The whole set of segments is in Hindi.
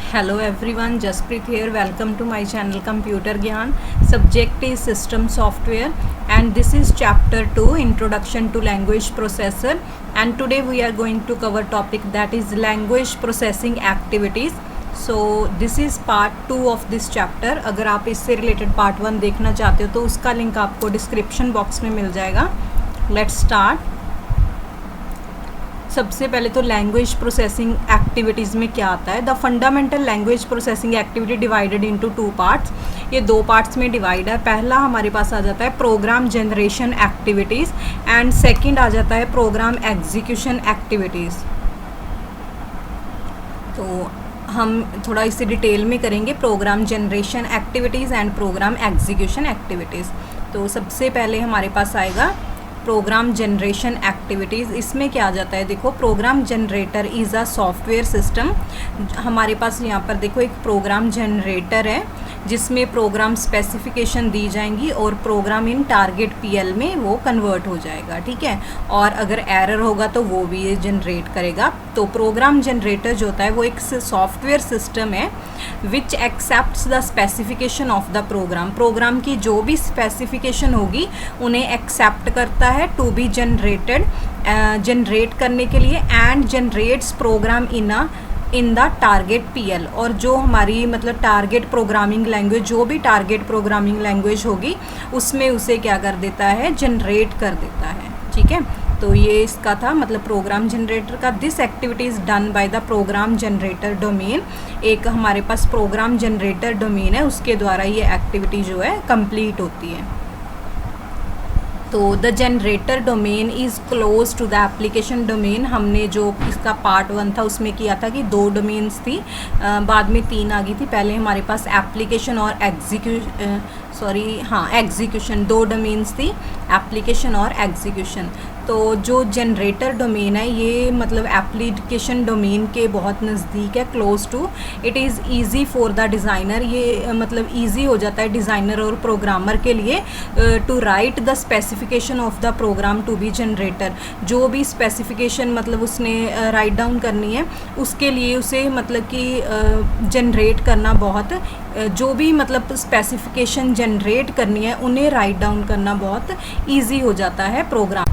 Hello everyone, Jaspreet here. Welcome to my channel Computer Gyan. Subject is System Software and this is Chapter 2 Introduction to Language Processor, and today we are going to cover topic that is Language Processing Activities. So this is part 2 of this chapter. अगर आप इससे रिलेटेड पार्ट 1 देखना चाहते हो तो उसका लिंक आपको डिस्क्रिप्शन बॉक्स में मिल जाएगा. Let's start. सबसे पहले तो लैंग्वेज प्रोसेसिंग एक्टिविटीज़ में क्या आता है. The fundamental language processing activity divided into 2 parts. ये 2 पार्ट्स में डिवाइड है. पहला हमारे पास आ जाता है program generation activities and second आ जाता है प्रोग्राम एग्जीक्यूशन एक्टिविटीज़. तो हम थोड़ा इसे डिटेल में करेंगे. Program generation activities and program execution activities. तो सबसे पहले हमारे पास आएगा प्रोग्राम जनरेशन एक्टिविटीज़. इसमें क्या आ जाता है, देखो program generator is a software system. हमारे पास यहाँ पर देखो एक प्रोग्राम जनरेटर है जिसमें प्रोग्राम स्पेसिफिकेशन दी जाएंगी और प्रोग्राम इन टारगेट पीएल में वो कन्वर्ट हो जाएगा. ठीक है, और अगर एरर होगा तो वो भी ये जनरेट करेगा. तो प्रोग्राम जनरेटर जो होता है वो एक सॉफ्टवेयर सिस्टम है which accepts the specification of the program. Program की जो भी स्पेसिफिकेशन होगी उन्हें एक्सेप्ट करता है टू बी जनरेटेड, जनरेट करने के लिए, and generates program in the target PL. और जो हमारी मतलब टारगेट प्रोग्रामिंग लैंग्वेज, जो भी टारगेट प्रोग्रामिंग लैंग्वेज होगी उसमें उसे क्या कर देता है, जनरेट कर देता है. ठीक है, तो ये इसका था मतलब प्रोग्राम जनरेटर का. This activity is done by the program generator domain. एक हमारे पास प्रोग्राम जनरेटर डोमेन है, उसके द्वारा ये एक्टिविटी जो है कंप्लीट होती है. तो the generator domain is close to the application domain. हमने जो इसका पार्ट 1 था उसमें किया था कि 2 डोमेन्स थी, बाद में 3 आ गई थी. पहले हमारे पास एप्लीकेशन और एग्जीक्यूशन 2 डोमेन्स थी, एप्लीकेशन और एग्जीक्यूशन. तो जो जनरेटर डोमेन है ये मतलब एप्लीकेशन डोमेन के बहुत नज़दीक है, close to. It is easy for the designer. ये मतलब ईजी हो जाता है डिज़ाइनर और प्रोग्रामर के लिए to write the specification of the program to be generator. जो भी स्पेसिफिकेशन मतलब उसने राइट डाउन करनी है उसके लिए उसे मतलब कि जनरेट करना बहुत, जो भी मतलब स्पेसिफिकेशन जनरेट करनी है उन्हें राइट डाउन करना बहुत ईजी हो जाता है प्रोग्राम.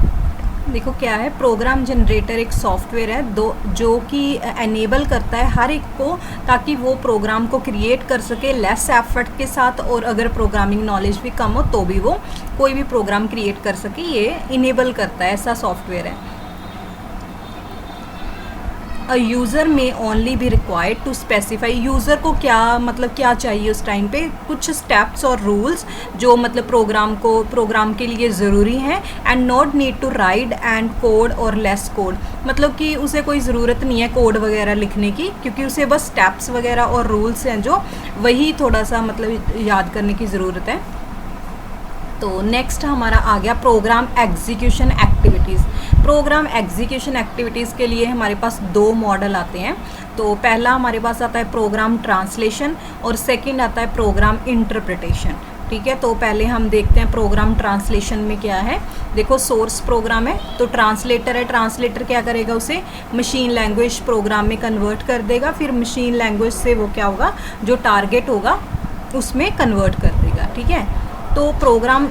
देखो क्या है, प्रोग्राम जनरेटर एक सॉफ्टवेयर है जो कि एनेबल करता है हर एक को ताकि वो प्रोग्राम को क्रिएट कर सके लेस एफर्ट के साथ, और अगर प्रोग्रामिंग नॉलेज भी कम हो तो भी वो कोई भी प्रोग्राम क्रिएट कर सके. ये इनेबल करता है, ऐसा सॉफ्टवेयर है. A user may only be required to specify. User को क्या मतलब क्या चाहिए उस टाइम पे, कुछ स्टेप्स और रूल्स जो मतलब प्रोग्राम के लिए ज़रूरी हैं, and not need to write and code और लेस कोड. मतलब कि उसे कोई ज़रूरत नहीं है कोड वगैरह लिखने की, क्योंकि उसे बस स्टेप्स वगैरह और रूल्स हैं जो वही थोड़ा सा मतलब याद करने की ज़रूरत है. तो नेक्स्ट हमारा आ गया programme execution activities. Programme execution activities के लिए हमारे पास 2 मॉडल आते हैं. तो पहला हमारे पास आता है प्रोग्राम ट्रांसलेशन और सेकंड आता है प्रोग्राम इंटरप्रिटेशन. ठीक है, तो पहले हम देखते हैं प्रोग्राम ट्रांसलेशन में क्या है. देखो सोर्स प्रोग्राम है तो ट्रांसलेटर है. ट्रांसलेटर क्या करेगा, उसे मशीन लैंग्वेज प्रोग्राम में कन्वर्ट कर देगा, फिर मशीन लैंग्वेज से वो क्या होगा, जो टारगेट होगा उसमें कन्वर्ट कर देगा. ठीक है, तो प्रोग्राम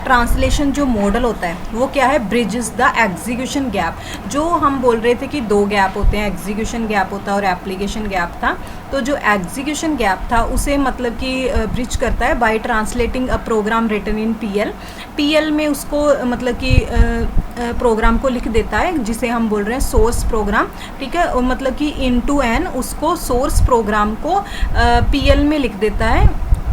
ट्रांसलेशन जो मॉडल होता है वो क्या है, ब्रिजेस द एग्जीक्यूशन गैप. जो हम बोल रहे थे कि 2 गैप होते हैं, एग्जीक्यूशन गैप होता है और एप्लीकेशन गैप था. तो जो एग्जीक्यूशन गैप था उसे मतलब कि ब्रिज करता है by translating a program written in PL में उसको मतलब कि प्रोग्राम को लिख देता है जिसे हम बोल रहे हैं सोर्स प्रोग्राम. ठीक है, और मतलब कि इनटू एन उसको सोर्स प्रोग्राम को पीएल में लिख देता है.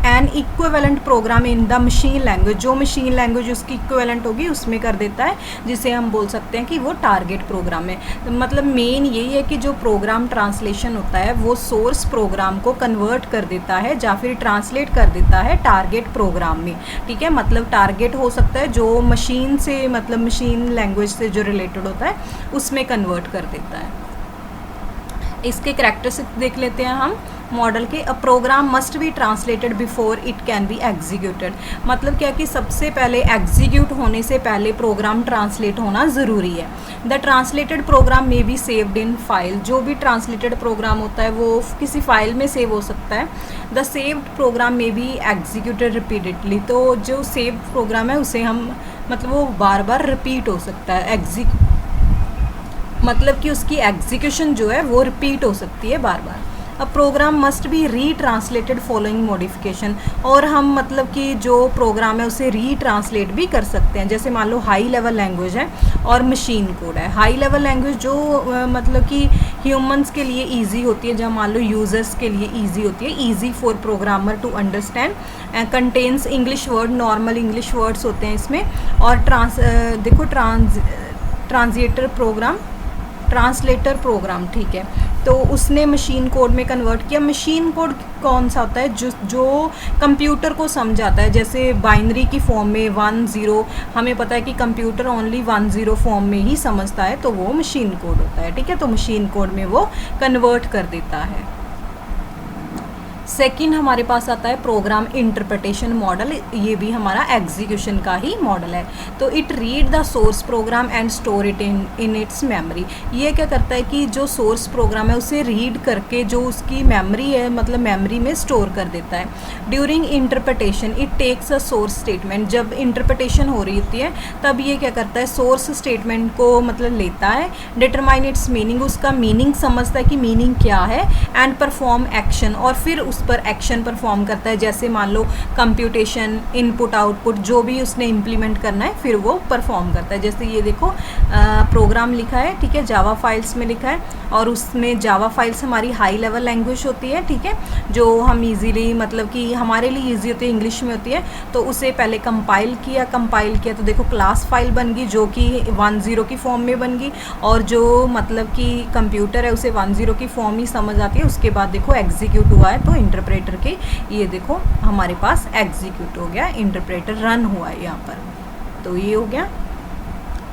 An equivalent program in the machine language, जो मशीन लैंग्वेज उसकी इक्विवेलेंट होगी उसमें कर देता है, जिसे हम बोल सकते हैं कि वो टारगेट प्रोग्राम है. मतलब मेन यही है कि जो प्रोग्राम ट्रांसलेशन होता है वो सोर्स प्रोग्राम को कन्वर्ट कर देता है या फिर ट्रांसलेट कर देता है टारगेट प्रोग्राम में. ठीक है, मतलब टारगेट हो सकता है जो मशीन से मतलब मशीन लैंग्वेज से जो रिलेटेड होता है उसमें कन्वर्ट कर देता है. इसके कैरेक्टरिस्टिक्स देख लेते हैं हम मॉडल के। A program must be translated before it can be executed, मतलब क्या कि सबसे पहले एग्जीक्यूट होने से पहले प्रोग्राम ट्रांसलेट होना ज़रूरी है। The translated program may be saved in file, जो भी ट्रांसलेटेड प्रोग्राम होता है वो किसी फाइल में सेव हो सकता है। The saved program may be executed repeatedly, तो जो सेव्ड प्रोग्राम है उसे हम मतलब वो बार बार रिपीट हो सकता है, मतलब कि उसकी एग्जीक्यूशन जो है वो रिपीट हो सकती है बार बार। A program must be retranslated following modification, और हम मतलब कि जो प्रोग्राम है उसे रीट्रांसलेट भी कर सकते हैं। जैसे मान लो हाई लेवल लैंग्वेज है और मशीन कोड है। हाई लेवल लैंग्वेज जो मतलब कि ह्यूमंस के लिए इजी होती है, जब मान लो यूज़र्स के लिए इजी होती है, easy for programmer to understand, contains English word, normal English words होते हैं इसमें। और ट्रांसलेटर प्रोग्राम, ठीक है, तो उसने मशीन कोड में कन्वर्ट किया। मशीन कोड कौन सा होता है? जो कंप्यूटर को समझ आता है, जैसे बाइनरी की फॉर्म में 1 0, हमें पता है कि कंप्यूटर ओनली 1 0 फॉर्म में ही समझता है, तो वो मशीन कोड होता है, ठीक है। तो मशीन कोड में वो कन्वर्ट कर देता है। सेकंड हमारे पास आता है प्रोग्राम इंटरप्रिटेशन मॉडल, ये भी हमारा एग्जीक्यूशन का ही मॉडल है। तो it read the source programme and store it in its memory. ये क्या करता है कि जो सोर्स प्रोग्राम है उसे रीड करके जो उसकी मेमोरी है मतलब मेमोरी में स्टोर कर देता है। During interpretation it takes a source statement, जब इंटरप्रिटेशन हो रही होती है तब ये क्या करता है, सोर्स स्टेटमेंट को मतलब लेता है, डिटरमाइन इट्स मीनिंग, उसका मीनिंग समझता है कि मीनिंग क्या है, एंड परफॉर्म एक्शन, और फिर उस पर एक्शन परफॉर्म करता है। जैसे मान लो कंप्यूटेशन, इनपुट आउटपुट, जो भी उसने इम्प्लीमेंट करना है फिर वो परफॉर्म करता है। जैसे ये देखो प्रोग्राम लिखा है, ठीक है, जावा फाइल्स में लिखा है, और उसमें जावा फाइल्स हमारी हाई लेवल लैंग्वेज होती है, ठीक है, जो हम इजीली मतलब कि हमारे लिए इजी होती है, इंग्लिश में होती है। तो उसे पहले कंपाइल किया तो देखो क्लास फाइल बन गई जो कि 1 0 की फॉर्म में बन गई, और जो मतलब कि कंप्यूटर है उसे 1 0 की फॉर्म ही समझ आती है। उसके बाद देखो एग्जीक्यूट हुआ है, तो इंटरप्रेटर के ये देखो हमारे पास एग्जीक्यूट हो गया, इंटरप्रेटर रन हुआ है यहाँ पर, तो ये हो गया।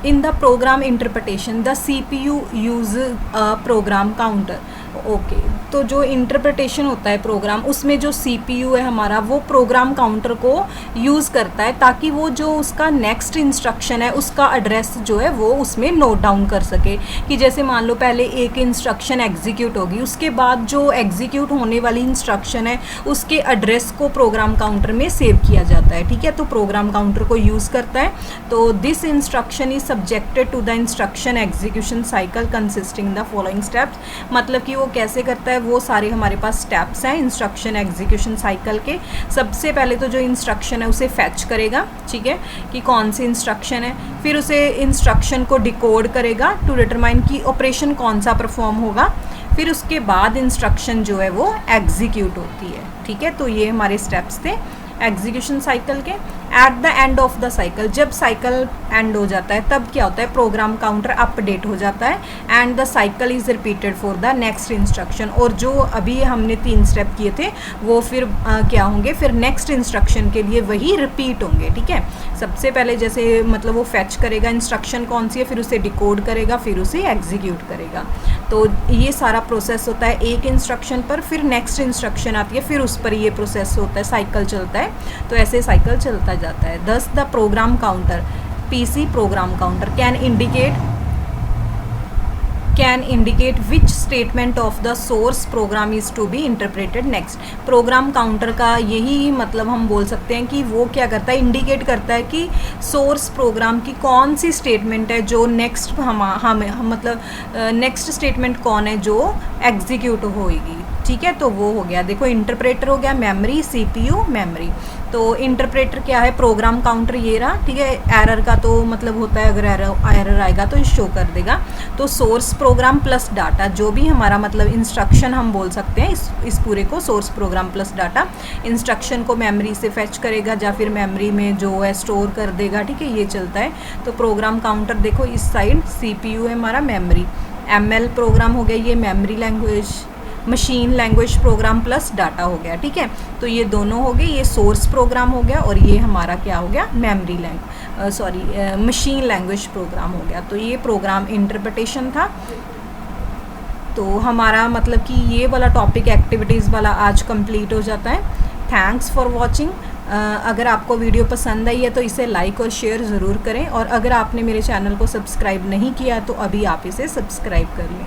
In the program interpretation the CPU use program counter, okay, तो जो इंटरप्रिटेशन होता है प्रोग्राम, उसमें जो CPU है हमारा वो प्रोग्राम काउंटर को यूज़ करता है ताकि वो जो उसका नेक्स्ट इंस्ट्रक्शन है उसका एड्रेस जो है वो उसमें नोट डाउन कर सके। कि जैसे मान लो पहले एक इंस्ट्रक्शन एग्जीक्यूट होगी, उसके बाद जो एग्जीक्यूट होने वाली इंस्ट्रक्शन है उसके एड्रेस को प्रोग्राम काउंटर में सेव किया जाता है, ठीक है, तो प्रोग्राम काउंटर को यूज़ करता है। तो this instruction is subjected to the instruction execution cycle consisting the following steps, मतलब कि वो कैसे करता है, वो सारे हमारे पास स्टेप्स हैं इंस्ट्रक्शन एग्जीक्यूशन साइकिल के। सबसे पहले तो जो इंस्ट्रक्शन है उसे फैच करेगा, ठीक है, कि कौन सी इंस्ट्रक्शन है, फिर उसे इंस्ट्रक्शन को डिकोड करेगा टू डिटरमाइन कि ऑपरेशन कौन सा परफॉर्म होगा, फिर उसके बाद इंस्ट्रक्शन जो है वो एग्जीक्यूट होती है, ठीक है। तो ये हमारे स्टेप्स थे एग्जीक्यूशन साइकिल के। At the end of the cycle, जब साइकिल एंड हो जाता है तब क्या होता है, प्रोग्राम काउंटर अपडेट हो जाता है, and the cycle is repeated for the next instruction, और जो अभी हमने 3 स्टेप किए थे वो फिर क्या होंगे, फिर नेक्स्ट इंस्ट्रक्शन के लिए वही रिपीट होंगे, ठीक है। सबसे पहले जैसे मतलब वो फैच करेगा इंस्ट्रक्शन कौन सी है, फिर उसे डिकोड करेगा, फिर उसे एग्जीक्यूट करेगा। तो ये सारा प्रोसेस होता है एक इंस्ट्रक्शन पर, फिर नेक्स्ट इंस्ट्रक्शन आती है, फिर उस पर ये प्रोसेस होता है, साइकिल चलता है। तो ऐसे साइकिल चलता जाता है। Thus the program counter, PC program counter can indicate which statement of the source program is to be interpreted next. Program counter का यही मतलब हम बोल सकते हैं कि वो क्या करता है, इंडिकेट करता है कि सोर्स प्रोग्राम की कौन सी स्टेटमेंट है जो नेक्स्ट मतलब नेक्स्ट स्टेटमेंट कौन है जो एग्जीक्यूट होएगी, ठीक है। तो वो हो गया, देखो इंटरप्रेटर हो गया मेमोरी, CPU मेमोरी। तो इंटरप्रेटर क्या है, प्रोग्राम काउंटर ये रहा, ठीक है। एरर का तो मतलब होता है अगर एरर आएगा तो शो कर देगा। तो सोर्स प्रोग्राम प्लस डाटा, जो भी हमारा मतलब इंस्ट्रक्शन हम बोल सकते हैं इस पूरे को source program plus data, instruction को मेमोरी से फेच करेगा या फिर मेमोरी में जो है स्टोर कर देगा, ठीक है, ये चलता है। तो प्रोग्राम काउंटर देखो इस साइड CPU है हमारा मेमोरी, ML प्रोग्राम हो गया ये memory language, machine language program plus data हो गया, ठीक है। तो ये दोनों हो गए, ये सोर्स प्रोग्राम हो गया और ये हमारा क्या हो गया, मशीन लैंग्वेज प्रोग्राम हो गया। तो ये प्रोग्राम इंटरप्रिटेशन था। तो हमारा मतलब कि ये वाला टॉपिक एक्टिविटीज़ वाला आज कंप्लीट हो जाता है। Thanks for watching. अगर आपको वीडियो पसंद आई है तो इसे लाइक और शेयर ज़रूर करें, और अगर आपने मेरे चैनल को सब्सक्राइब नहीं किया तो अभी आप इसे सब्सक्राइब कर लें।